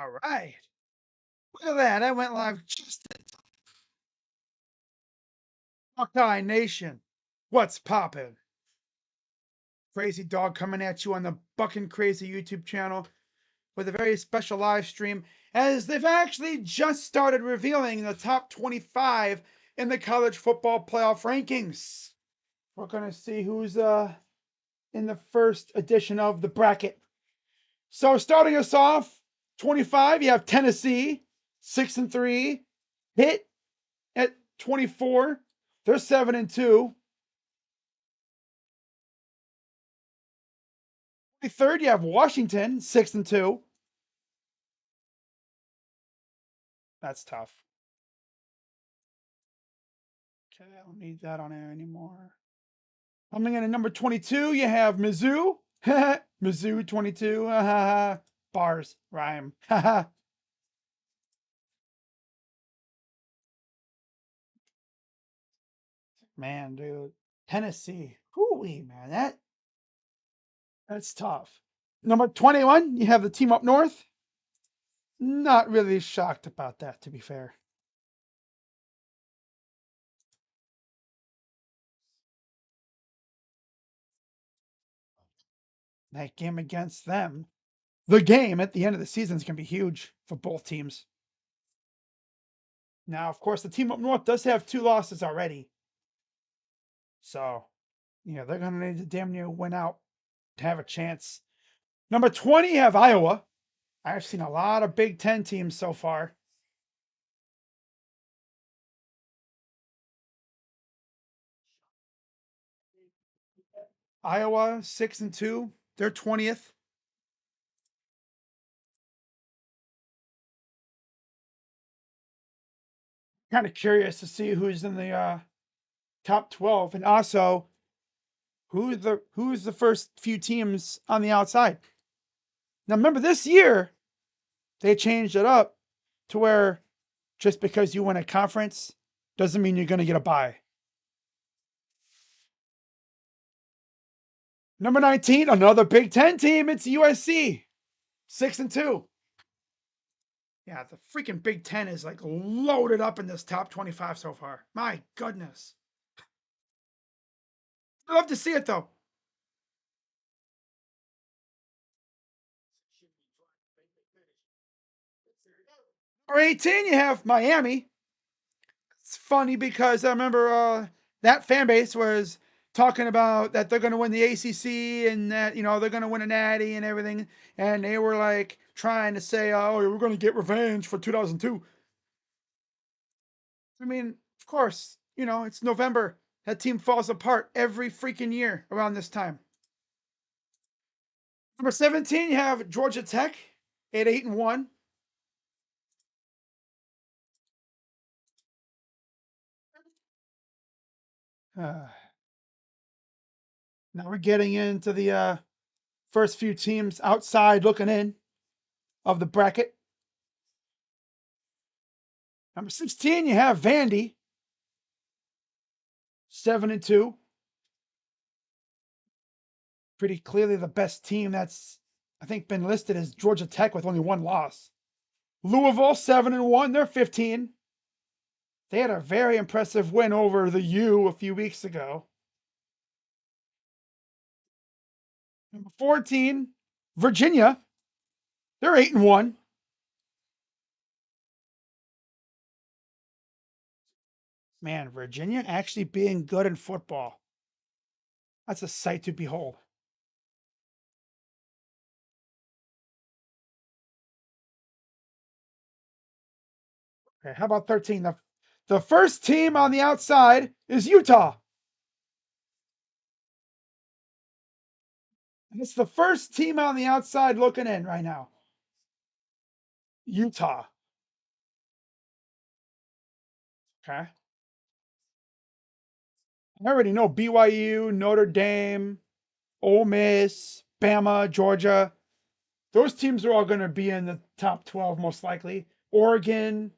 All right. Look at that. I went live just in time. Hawkeye Nation. What's poppin'? Crazy Dog coming at you on the Buckin' Crazy YouTube channel with a very special live stream as they've actually just started revealing the top 25 in the college football playoff rankings. We're going to see who's in the first edition of the bracket. So starting us off, 25, you have Tennessee, 6-3. Pitt at 24. They're 7-2. 23rd, you have Washington, 6-2. That's tough. Okay, I don't need that on air anymore. Coming in at number 22, you have Mizzou. Mizzou 22. Bars rhyme. Man, dude. Tennessee. Hooey, man. That's tough. Number 21, you have the team up north. Not really shocked about that, to be fair. That game against them, the game at the end of the season is going to be huge for both teams. Now, of course, the team up north does have 2 losses already. So, they're going to need to damn near win out to have a chance. Number 20, you have Iowa. I've seen a lot of Big Ten teams so far. Iowa, 6-2. They're 20th. Kind of curious to see who's in the top 12, and also who's the first few teams on the outside. Now, remember this year they changed it up to where just because you win a conference doesn't mean you're going to get a bye. Number 19, another Big Ten team. It's USC, 6-2. Yeah, the freaking Big Ten is like loaded up in this top 25 so far. My goodness. I love to see it though. Number 18, you have Miami. It's funny because I remember that fan base was talking about that they're going to win the ACC and that, they're going to win a natty and everything. And they were like trying to say, oh, we're going to get revenge for 2002. I mean, of course, it's November. That team falls apart every freaking year around this time. Number 17, you have Georgia Tech at 8-1. Now we're getting into the first few teams outside looking in of the bracket. Number 16, you have Vandy, 7-2. Pretty clearly the best team that's, I think, been listed as Georgia Tech with only 1 loss. Louisville, 7-1. They're 15. They had a very impressive win over the U a few weeks ago. Number 14, Virginia. They're 8-1. Man, Virginia actually being good in football. That's a sight to behold. Okay, how about 13? The first team on the outside is Utah. And it's the first team on the outside looking in right now. Utah. Okay. I already know BYU, Notre Dame, Ole Miss, Bama, Georgia. Those teams are all going to be in the top 12 most likely. Oregon.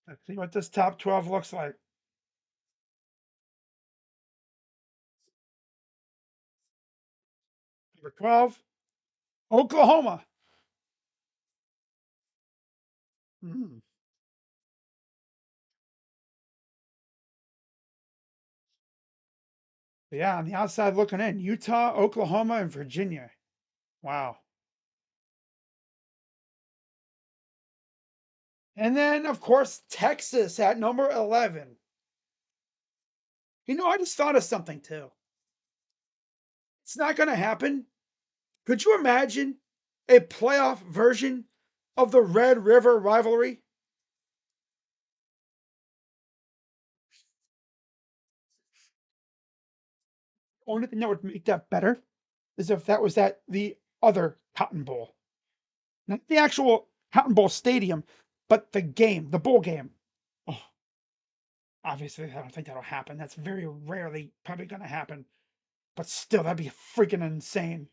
Let's see what this top 12 looks like. Number 12, Oklahoma. Mm. Yeah, on the outside looking in, Utah, Oklahoma, and Virginia. Wow. And then, of course, Texas at number 11. I just thought of something too. It's not going to happen. Could you imagine a playoff version of the Red River rivalry? Only thing that would make that better is if that was at the other Cotton Bowl. Not the actual Cotton Bowl stadium, but the game, the bowl game. Oh, obviously, I don't think that'll happen. That's very rarely probably going to happen. But still, that'd be freaking insane.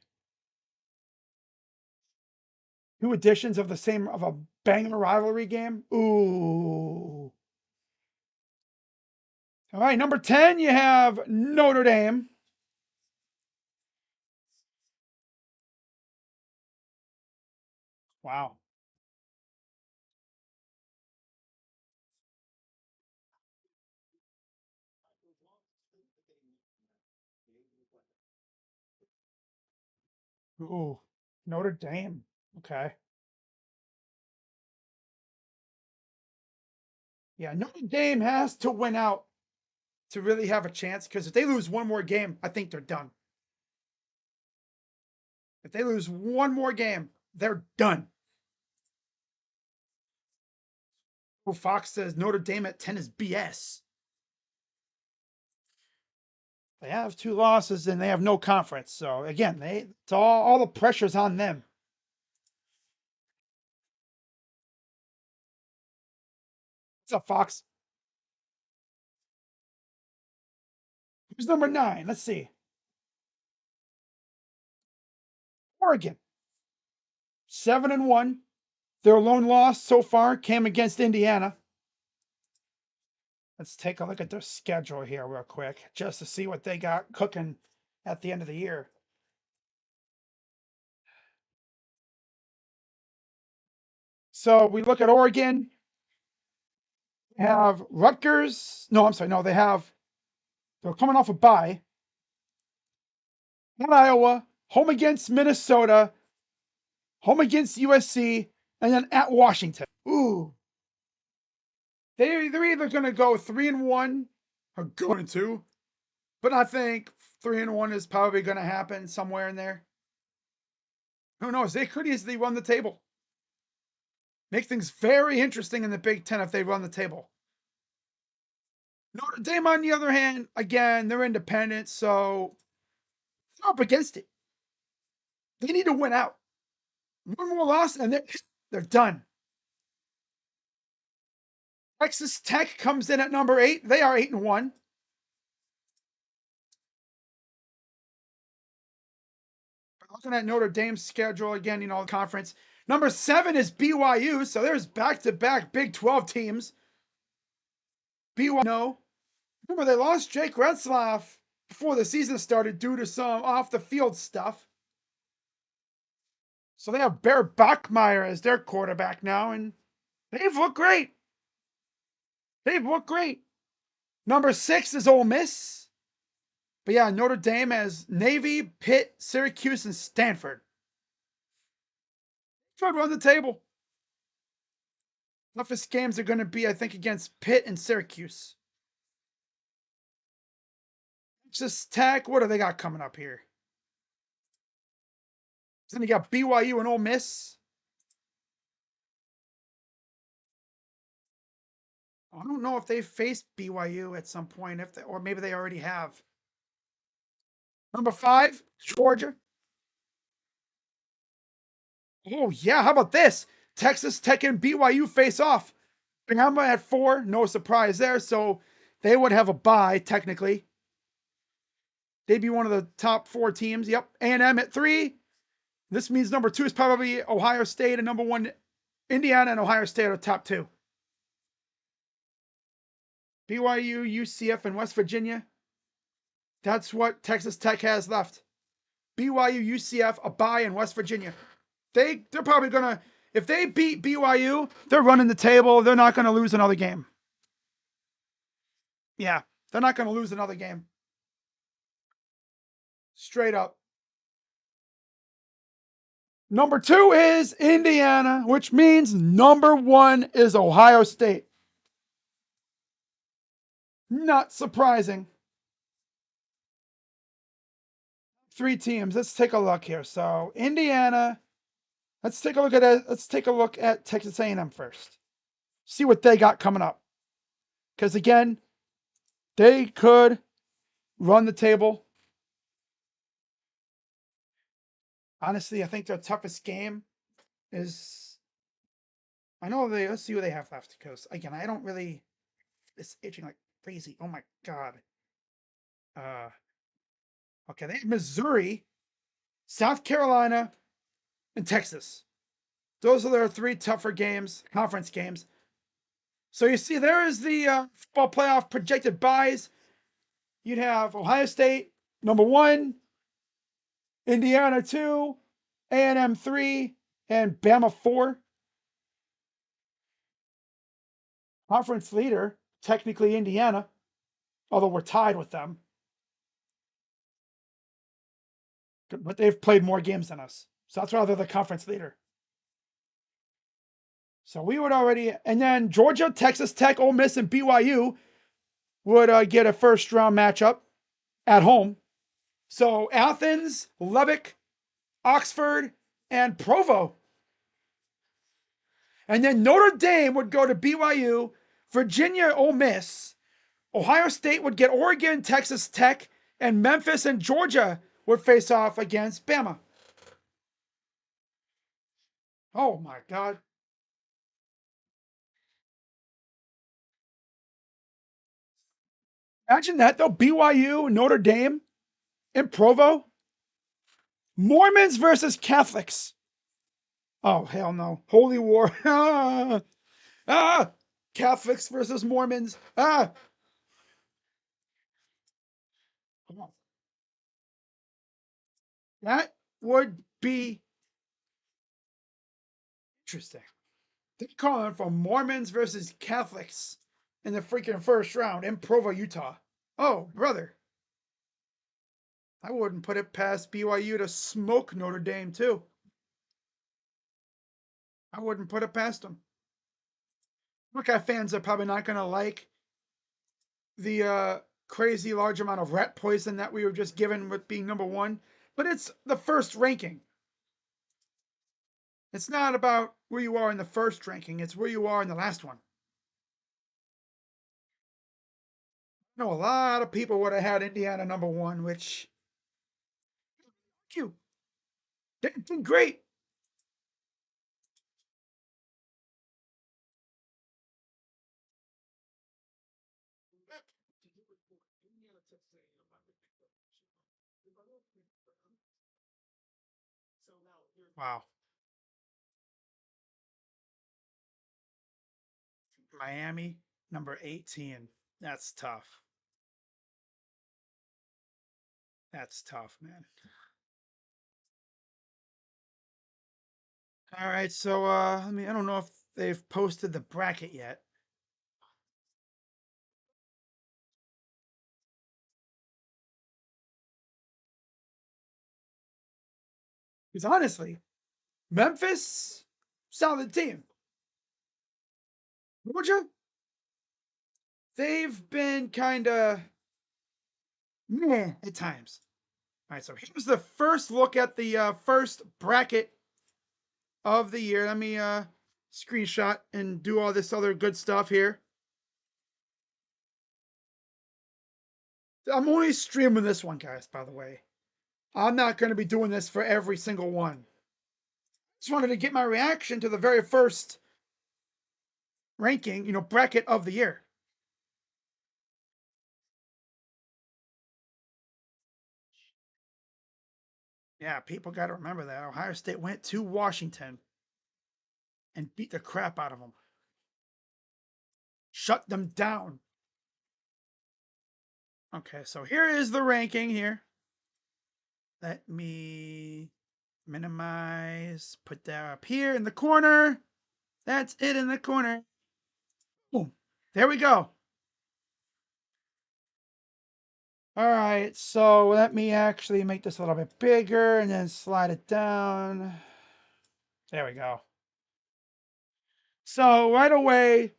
Two editions of a banger rivalry game. Ooh. All right, number 10, you have Notre Dame. Wow. Ooh, Notre Dame. Okay. Yeah, Notre Dame has to win out to really have a chance because if they lose one more game, I think they're done. If they lose one more game, they're done. Oh, Fox says Notre Dame at 10 is BS. They have two losses and they have no conference. So again, it's all the pressure's on them. What's up, Fox? Who's number 9? Let's see. Oregon. 7-1. Their lone loss so far came against Indiana. Let's take a look at their schedule here real quick, just to see what they got cooking at the end of the year. So we look at Oregon, have Rutgers. No, I'm sorry. No, they're coming off a bye. At Iowa, home against Minnesota, home against USC, and then at Washington. Ooh. They're either going to go 3-1 or going to, but I think 3-1 is probably going to happen somewhere in there. Who knows? They could easily run the table. Make things very interesting in the Big Ten if they run the table. Notre Dame, on the other hand, again, they're independent, so they're up against it. They need to win out. One more loss, and they're done. Texas Tech comes in at number 8. They are 8-1. Looking at Notre Dame's schedule again, the conference. Number 7 is BYU, so there's back-to-back Big 12 teams. BYU, no. Remember, they lost Jake Retzlaff before the season started due to some off-the-field stuff. So they have Bear Bachmeier as their quarterback now, and they've looked great. They've looked great. Number 6 is Ole Miss. But yeah, Notre Dame has Navy, Pitt, Syracuse, and Stanford. Try to run the table. Toughest games are going to be, I think, against Pitt and Syracuse. Texas Tech, what do they got coming up here? Then you got BYU and Ole Miss. I don't know if they faced BYU at some point, or maybe they already have. Number 5, Georgia. Oh yeah, how about this? Texas Tech and BYU face off. Bama at 4, no surprise there. So they would have a bye technically. They'd be one of the top 4 teams. Yep. A&M at 3. This means number 2 is probably Ohio State, and number 1, Indiana and Ohio State are top 2. BYU, UCF, and West Virginia. That's what Texas Tech has left. BYU, UCF, a bye, and West Virginia. They're probably gonna, if they beat BYU, they're running the table. They're not gonna lose another game. Yeah, they're not gonna lose another game. Straight up. Number 2 is Indiana, which means number 1 is Ohio State. Not surprising. 3 teams. Let's take a look here. So Indiana. Let's take a look at it. Let's take a look at Texas A&M first. See what they got coming up. Because again, they could run the table. Honestly, I think their toughest game is. I know they. Let's see what they have left. Because again, I don't really. It's itching like crazy. Oh my god. Okay, they have Missouri, South Carolina, and Texas. Those are their 3 tougher games, conference games. So you see, there is the football playoff projected buys. You'd have Ohio State number 1, Indiana 2, A&M 3, and Bama 4. Conference leader, technically Indiana, although we're tied with them. But they've played more games than us. So that's why they're the conference leader. So we would already, and then Georgia, Texas Tech, Ole Miss, and BYU would get a first round matchup at home. So Athens, Lubbock, Oxford, and Provo. And then Notre Dame would go to BYU, Virginia, Ole Miss. Ohio State would get Oregon, Texas Tech, and Memphis and Georgia would face off against Bama. Oh my God. Imagine that though. BYU, Notre Dame, and Provo. Mormons versus Catholics. Oh, hell no. Holy war. Catholics versus Mormons. That would be interesting. They're calling for Mormons versus Catholics in the freaking first round in Provo, Utah. Oh, brother. I wouldn't put it past BYU to smoke Notre Dame, too. I wouldn't put it past them. Buckeye fans are probably not going to like the crazy large amount of rat poison that we were just given with being number 1, but it's the first ranking. It's not about where you are in the first ranking, it's where you are in the last one. I know a lot of people would have had Indiana number 1, which you did great. Wow. Miami, number 18. That's tough. That's tough, man. All right, so I don't know if they've posted the bracket yet. Because honestly, Memphis, solid team. Georgia, they've been kind of meh at times. All right, so here's the first look at the first bracket of the year. Let me screenshot and do all this other good stuff here. I'm only streaming this one, guys, by the way. I'm not going to be doing this for every single one. Just wanted to get my reaction to the very first ranking, bracket of the year. Yeah, people got to remember that. Ohio State went to Washington and beat the crap out of them. Shut them down. Okay, so here is the ranking here. Let me minimize, put that up here in the corner. That's it in the corner. Boom. There we go. All right, so let me actually make this a little bit bigger and then slide it down. There we go. So right away,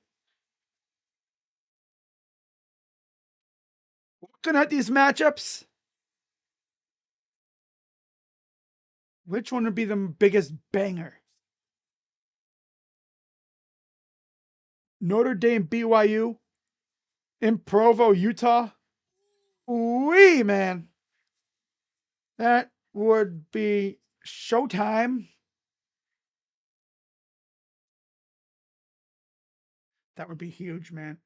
looking at these matchups, which one would be the biggest banger? Notre Dame, BYU, in Provo, Utah. Wee, man. That would be showtime. That would be huge, man.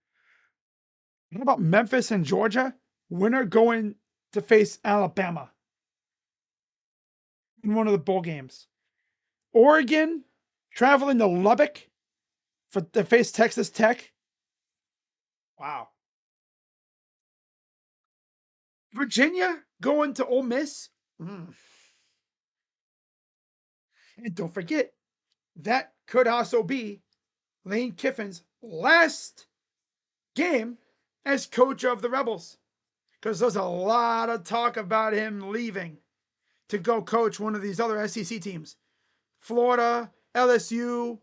What about Memphis and Georgia? Winner going to face Alabama in one of the bowl games. Oregon traveling to Lubbock to face Texas Tech. Wow. Virginia going to Ole Miss. And don't forget, that could also be Lane Kiffin's last game as coach of the Rebels. Because there's a lot of talk about him leaving to go coach one of these other SEC teams. Florida, LSU,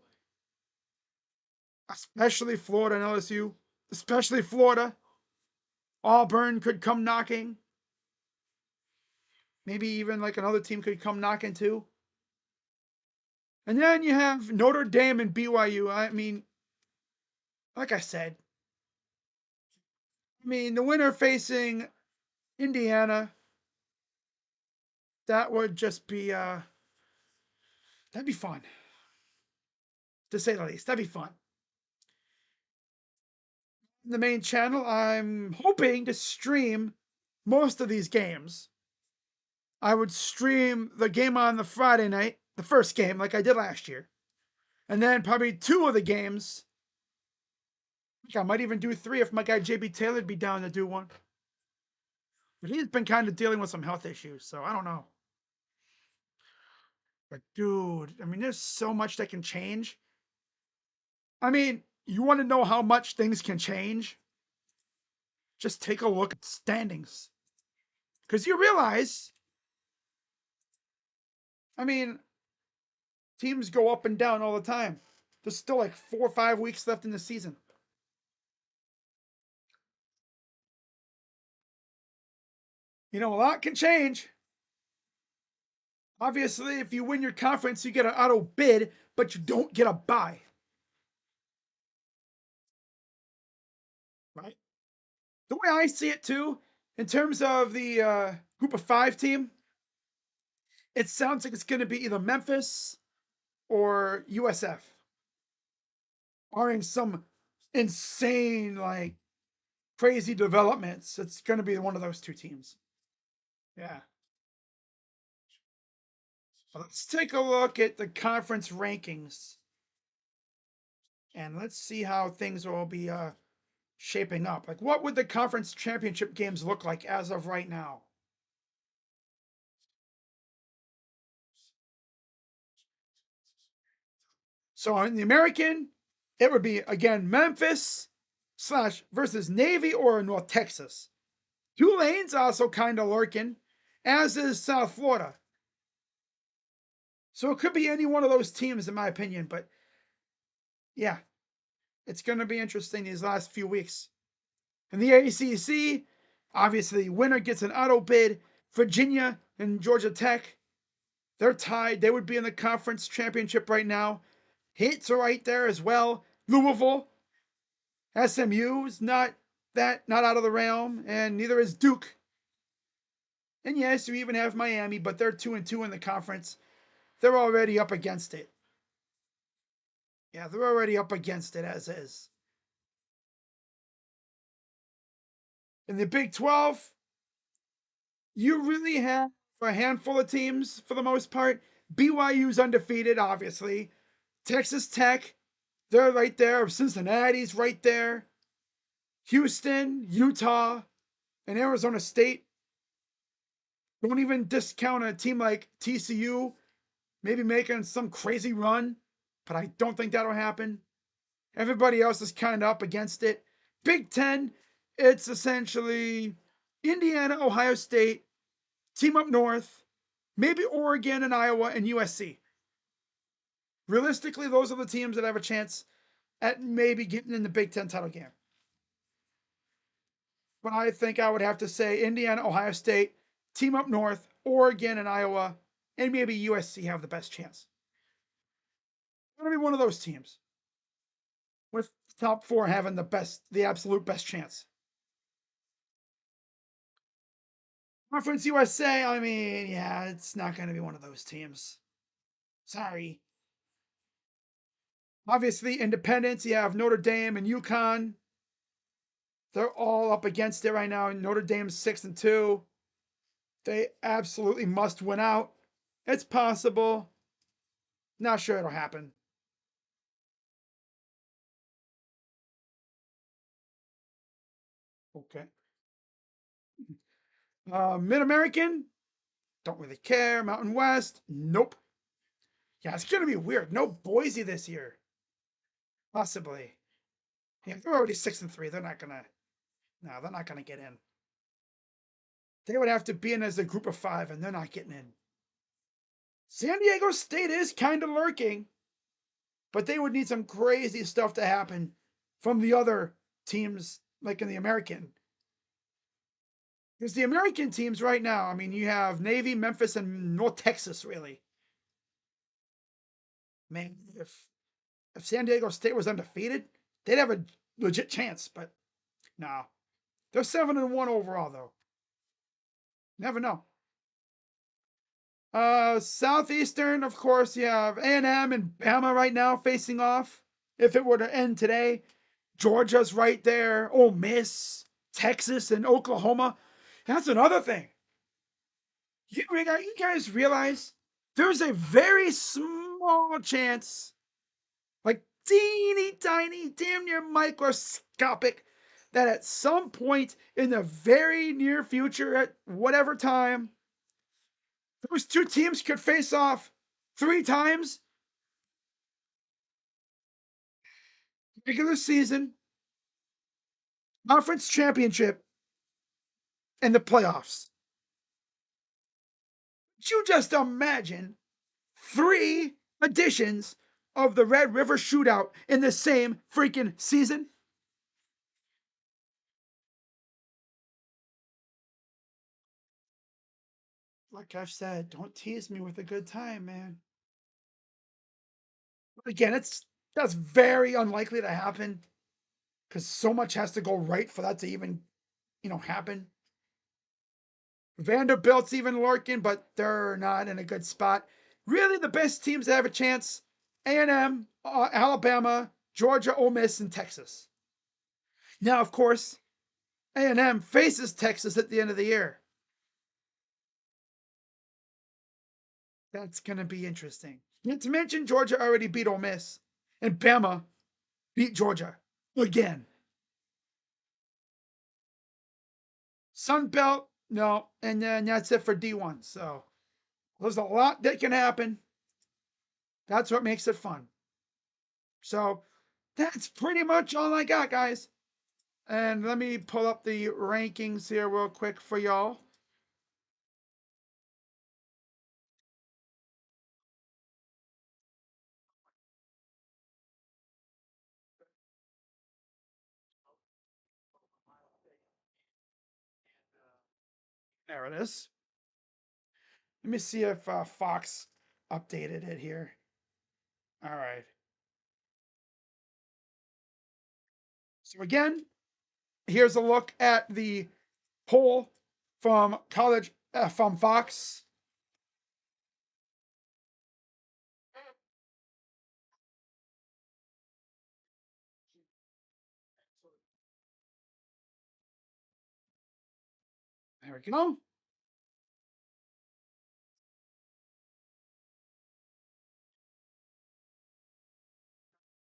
especially Florida and LSU, especially Florida. Auburn could come knocking. Maybe even like another team could come knocking too. And then you have Notre Dame and BYU. I mean, like I said, the winner facing Indiana, that would just be that'd be fun. To say the least. That'd be fun. The main channel, I'm hoping to stream most of these games. I would stream the game on the Friday night, the first game, like I did last year. And then probably 2 of the games. I might even do 3 if my guy JB Taylor'd be down to do one. But he's been kind of dealing with some health issues, so I don't know. But dude, there's so much that can change. You want to know how much things can change? Just take a look at standings. Because you realize, teams go up and down all the time. There's still like 4 or 5 weeks left in the season. A lot can change. Obviously, if you win your conference, you get an auto bid, but you don't get a bye. Right? The way I see it too, in terms of the group of 5 team, it sounds like it's going to be either Memphis or USF. Barring some insane, like, crazy developments, it's going to be one of those 2 teams. Yeah. Let's take a look at the conference rankings. And let's see how things will be shaping up. Like, what would the conference championship games look like as of right now? So in the American, it would be again Memphis / versus Navy or North Texas. Tulane's also kind of lurking, as is South Florida. So it could be any one of those teams, in my opinion. But yeah, it's going to be interesting these last few weeks. In the ACC, obviously, winner gets an auto bid. Virginia and Georgia Tech, they're tied. They would be in the conference championship right now. Hits are right there as well. Louisville, SMU is not out of the realm, and neither is Duke. And yes, you even have Miami, but they're 2-2 in the conference. They're already up against it. Yeah, they're already up against it as is. In the Big 12, you really have a handful of teams for the most part. BYU's undefeated, obviously. Texas Tech, they're right there. Cincinnati's right there. Houston, Utah, and Arizona State. Don't even discount a team like TCU, maybe making some crazy run, but I don't think that'll happen. Everybody else is kind of up against it. Big Ten, it's essentially Indiana, Ohio State, team up north, maybe Oregon and Iowa and USC. Realistically, those are the teams that have a chance at maybe getting in the Big Ten title game. But I think I would have to say Indiana, Ohio State, team up north, Oregon and Iowa, and maybe USC have the best chance. I'm gonna be one of those teams with top four having the absolute best chance. Conference USA, I mean, yeah, it's not gonna be one of those teams. Sorry. Obviously, Independence, you have Notre Dame and UConn. They're all up against it right now. Notre Dame's 6-2. They absolutely must win out. It's possible. Not sure it'll happen. Okay. Mid American, don't really care. Mountain West, nope. Yeah, it's gonna be weird. No Boise this year. Possibly. Yeah, they're already 6-3. They're not gonna. No, they're not gonna get in. They would have to be in as a group of five, and they're not getting in. San Diego State is kind of lurking, but they would need some crazy stuff to happen from the other teams, like in the American. Because the American teams right now, I mean, you have Navy, Memphis, and North Texas, really. Man, if San Diego State was undefeated, they'd have a legit chance, but no. They're 7-1 overall, though. Never know. Southeastern, of course, you have A&M and Bama right now facing off. If it were to end today, Georgia's right there. Ole Miss, Texas, and Oklahoma. That's another thing. You guys realize there's a very small chance, like teeny tiny, damn near microscopic, that at some point in the very near future, at whatever time, those two teams could face off 3 times, regular season, conference championship, and the playoffs. You just imagine 3 editions of the Red River Shootout in the same freaking season? Like I've said, don't tease me with a good time, man. Again, that's very unlikely to happen because so much has to go right for that to even, happen. Vanderbilt's even lurking, but they're not in a good spot. Really, the best teams that have a chance: A&M, Alabama, Georgia, Ole Miss, and Texas. Now, of course, A&M faces Texas at the end of the year. That's gonna be interesting. Not to mention Georgia already beat Ole Miss, and Bama beat Georgia again. Sun Belt, no, and then that's it for D1. So there's a lot that can happen. That's what makes it fun. So that's pretty much all I got, guys. And let me pull up the rankings here real quick for y'all. There it is. Let me see if Fox updated it here. All right. So again, here's a look at the poll from from Fox. There we go.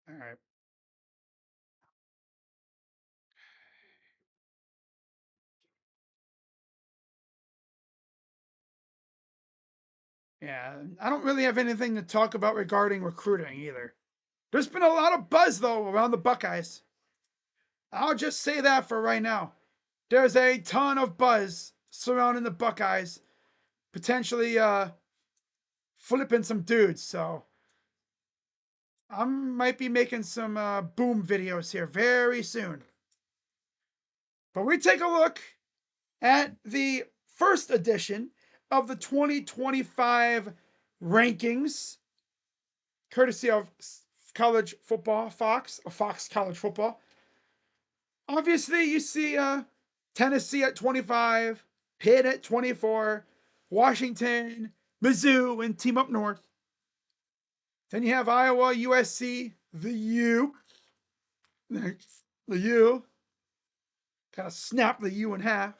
All right. Yeah, I don't really have anything to talk about regarding recruiting either. There's been a lot of buzz, though, around the Buckeyes. I'll just say that for right now. There's a ton of buzz surrounding the Buckeyes, potentially flipping some dudes. So I might be making some boom videos here very soon. But we take a look at the first edition of the 2025 rankings, courtesy of college football, Fox, or Fox College Football. Obviously, you see Tennessee at 25, Pitt at 24, Washington, Mizzou, and Team Up North. Then you have Iowa, USC, the U. The U. Kind of snap the U in half.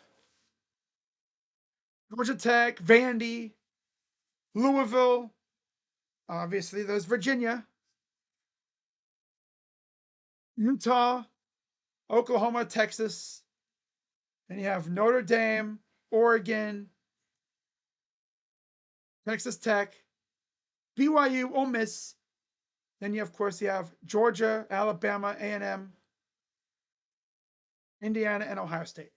Georgia Tech, Vandy, Louisville. Obviously, there's Virginia, Utah, Oklahoma, Texas. Then you have Notre Dame, Oregon, Texas Tech, BYU, Ole Miss. Then you, of course, you have Georgia, Alabama, A&M, Indiana, and Ohio State.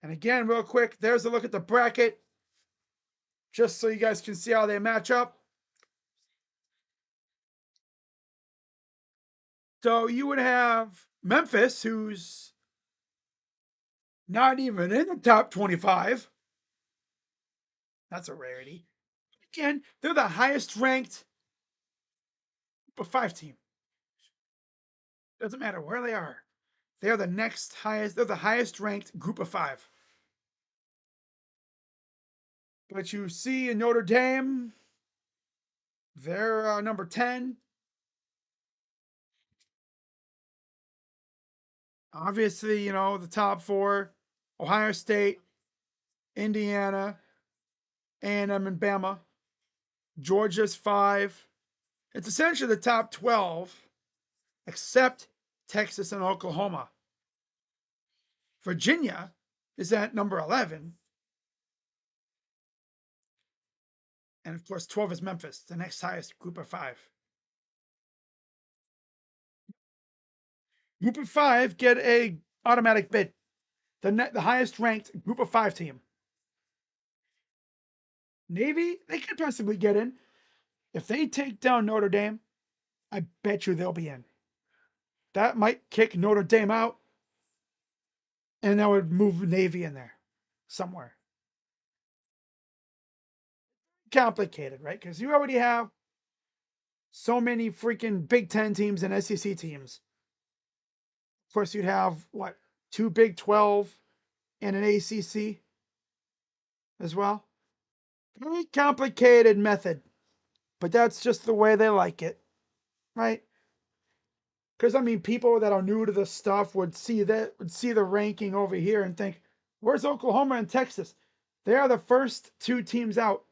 And again, real quick, there's a look at the bracket, just so you guys can see how they match up. So you would have Memphis, who's not even in the top 25. That's a rarity. Again, they're the highest ranked Group of 5 team. Doesn't matter where they are. They're the next highest, they're the highest ranked Group of 5. But you see in Notre Dame, they're number 10. Obviously, the top 4, Ohio State, Indiana, A&M, and Bama. Georgia's 5. It's essentially the top 12, except Texas and Oklahoma. Virginia is at number 11. And of course, 12 is Memphis, the next highest Group of 5. Group of 5 get a automatic bid. The highest ranked Group of 5 team. Navy, they could possibly get in. If they take down Notre Dame, I bet you they'll be in. That might kick Notre Dame out, and that would move Navy in there somewhere. Complicated, right? Because you already have so many freaking Big Ten teams and SEC teams. Of course, you'd have, 2 Big 12 and an ACC as well. Very complicated method, but that's just the way they like it, right? Because people that are new to this stuff would see the ranking over here and think, "Where's Oklahoma and Texas? They are the first 2 teams out."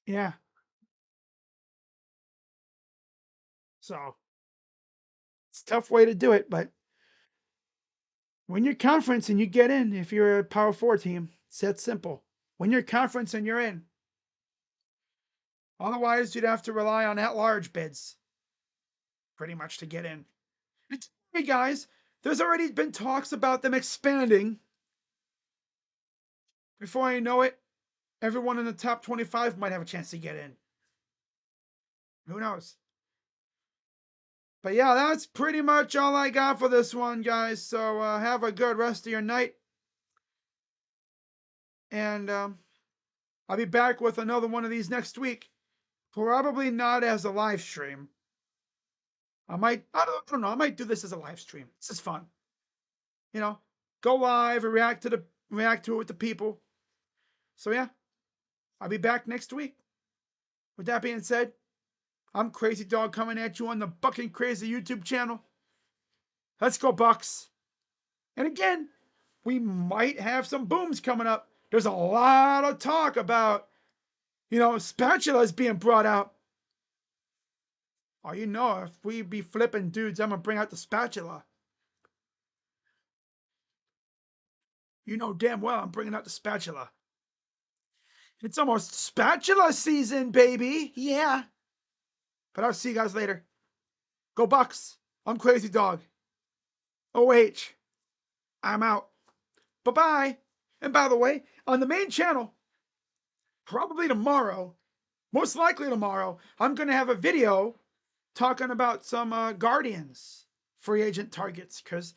Yeah. So it's a tough way to do it, but win your conference and you get in if you're a Power 4 team. It's that simple. Win your conference and you're in. Otherwise, you'd have to rely on at-large bids pretty much to get in. Hey guys, there's already been talks about them expanding. Before I know it, everyone in the top 25 might have a chance to get in. Who knows? But yeah, that's pretty much all I got for this one, guys. So have a good rest of your night. And I'll be back with another one of these next week. Probably not as a live stream. I don't know, I might do this as a live stream. This is fun. Go live and react to it with the people. So yeah, I'll be back next week. With that being said, I'm Crazy Dog coming at you on the Bucking Crazy YouTube channel. Let's go, Bucks. And again, we might have some booms coming up. There's a lot of talk about, spatulas being brought out. Oh, if we be flipping dudes, I'm going to bring out the spatula. You know damn well I'm bringing out the spatula. It's almost spatula season, baby. Yeah. But I'll see you guys later. Go Bucks. I'm Crazy Dog. OH. I'm out. Bye-bye. And by the way, on the main channel, probably tomorrow, most likely tomorrow, I'm going to have a video talking about some Guardians free agent targets, because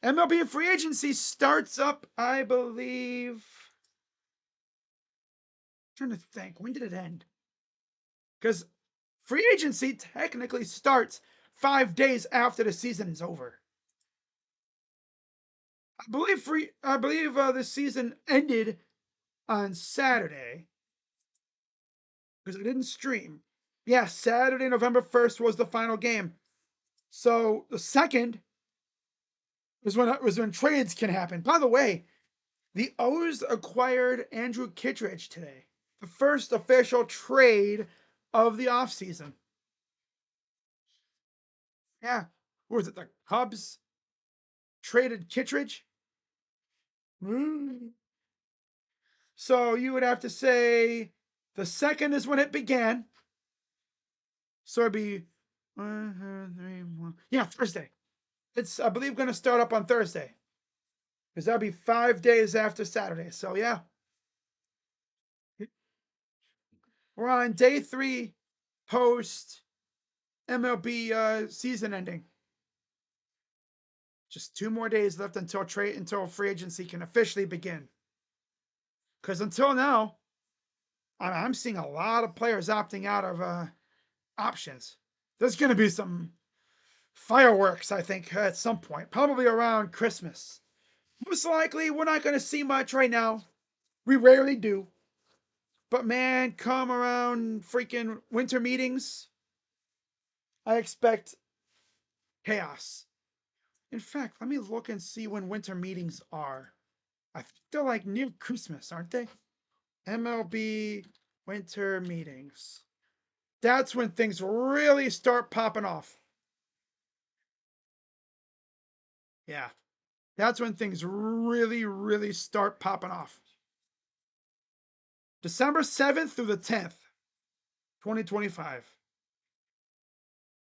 MLB free agency starts up, I believe. I'm trying to think, when did it end? Because free agency technically starts 5 days after the season is over. I believe this season ended on Saturday because it didn't stream. Yeah, Saturday, November 1st was the final game. So the second was when trades can happen. By the way, the O's acquired Andrew Kittredge today. The first official trade of the offseason. Yeah. What was it? The Cubs traded Kittredge? So you would have to say the second is when it began. So it'd be 1, 2, 3, 4. Yeah, Thursday. It's, I believe, going to start up on Thursday. Because that'll be 5 days after Saturday. So yeah. We're on day 3 post MLB season ending. Just 2 more days left until free agency can officially begin. Because until now, I'm seeing a lot of players opting out of options. There's going to be some fireworks, I think, at some point, probably around Christmas. Most likely, we're not going to see much right now. We rarely do. But man, come around freaking winter meetings, I expect chaos. In fact, let me look and see when winter meetings are. I think they're like near Christmas, aren't they? MLB winter meetings. That's when things really start popping off. Yeah. That's when things really, really start popping off. December 7th through the 10th, 2025.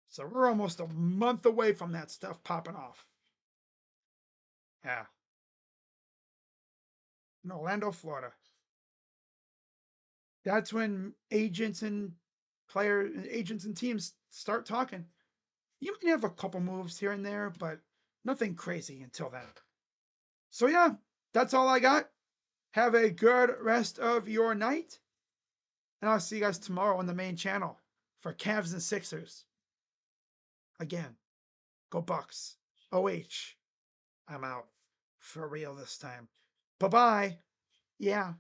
So we're almost a month away from that stuff popping off. Yeah. In Orlando, Florida. That's when agents and teams start talking. You might have a couple moves here and there, but nothing crazy until then. So yeah, that's all I got. Have a good rest of your night. And I'll see you guys tomorrow on the main channel for Cavs and Sixers. Again, go Bucks. OH. I'm out. For real this time. Bye-bye. Yeah.